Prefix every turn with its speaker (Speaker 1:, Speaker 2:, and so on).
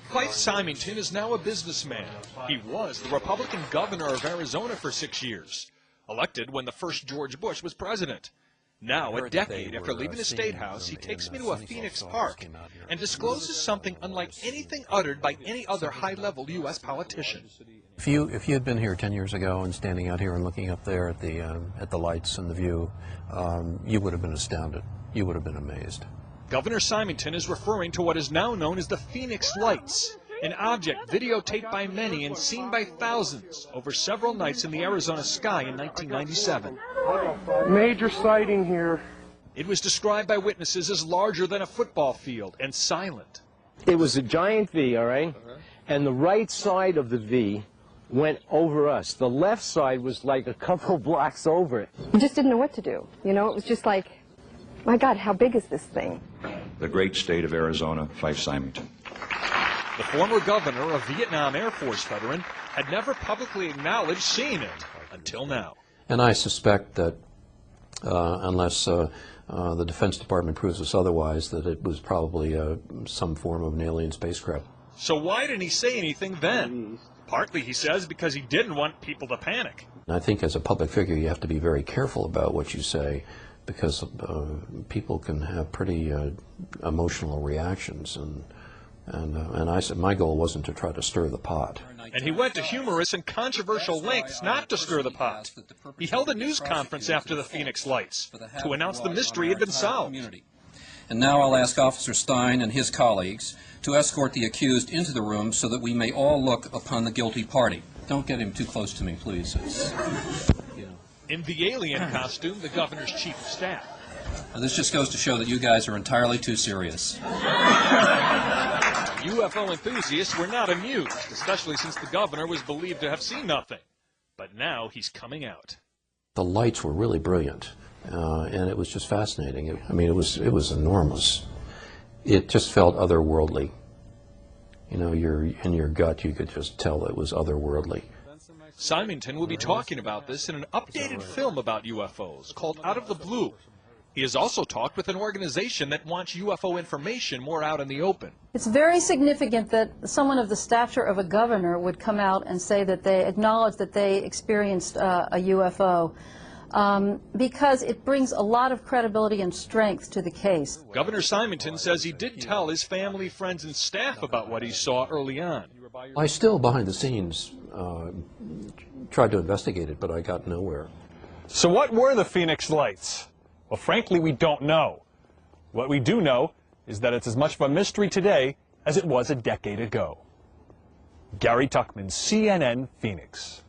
Speaker 1: Fife Symington is now a businessman. He was the Republican governor of Arizona for 6 years, elected when the first George Bush was president. Now, a decade after leaving the State House, he takes me to a Phoenix park and discloses something unlike anything uttered by any other high-level U.S. politician.
Speaker 2: If you had been here 10 years ago and standing out here and looking up there at the lights and the view, you would have been astounded. You would have been amazed.
Speaker 1: Governor Symington is referring to what is now known as the Phoenix Lights, an object videotaped by many and seen by thousands over several nights in the Arizona sky in 1997.
Speaker 3: Major sighting here.
Speaker 1: It was described by witnesses as larger than a football field and silent.
Speaker 3: It was a giant V, all right? And the right side of the V went over us. The left side was like a couple blocks over it.
Speaker 4: You just didn't know what to do. You know, it was just like, my God, how big is this thing?
Speaker 5: The great state of Arizona, Fife Symington.
Speaker 1: The former governor, a Vietnam Air Force veteran, had never publicly acknowledged seeing it until now.
Speaker 2: And I suspect that unless the Defense Department proves us otherwise, that it was probably some form of an alien spacecraft.
Speaker 1: So why didn't he say anything then? Partly, he says, because he didn't want people to panic.
Speaker 2: I think as a public figure you have to be very careful about what you say, because people can have pretty emotional reactions, and I said my goal wasn't to try to stir the pot.
Speaker 1: And he went to humorous and controversial lengths not to stir the pot. He held a news conference after the Phoenix Lights to announce the mystery had been solved.
Speaker 6: And now I'll ask Officer Stein and his colleagues to escort the accused into the room so that we may all look upon the guilty party. Don't get him too close to me, please.
Speaker 1: In the alien costume, the governor's chief of staff.
Speaker 6: Now, this just goes to show that you guys are entirely too serious.
Speaker 1: UFO enthusiasts were not amused, especially since the governor was believed to have seen nothing. But now he's coming out.
Speaker 2: The lights were really brilliant, and it was just fascinating. I mean, it was enormous. It just felt otherworldly. You know, in your gut, you could just tell it was otherworldly.
Speaker 1: Symington will be talking about this in an updated film about UFOs called Out of the Blue. He has also talked with an organization that wants UFO information more out in the open.
Speaker 7: It's very significant that someone of the stature of a governor would come out and say that they acknowledge that they experienced a UFO, because it brings a lot of credibility and strength to the case.
Speaker 1: Governor Symington says he did tell his family, friends, and staff about what he saw early on.
Speaker 2: I still, behind the scenes, tried to investigate it, but I got nowhere.
Speaker 8: So what were the Phoenix Lights? Well, frankly, we don't know. What we do know is that it's as much of a mystery today as it was a decade ago. Gary Tuckman, CNN, Phoenix.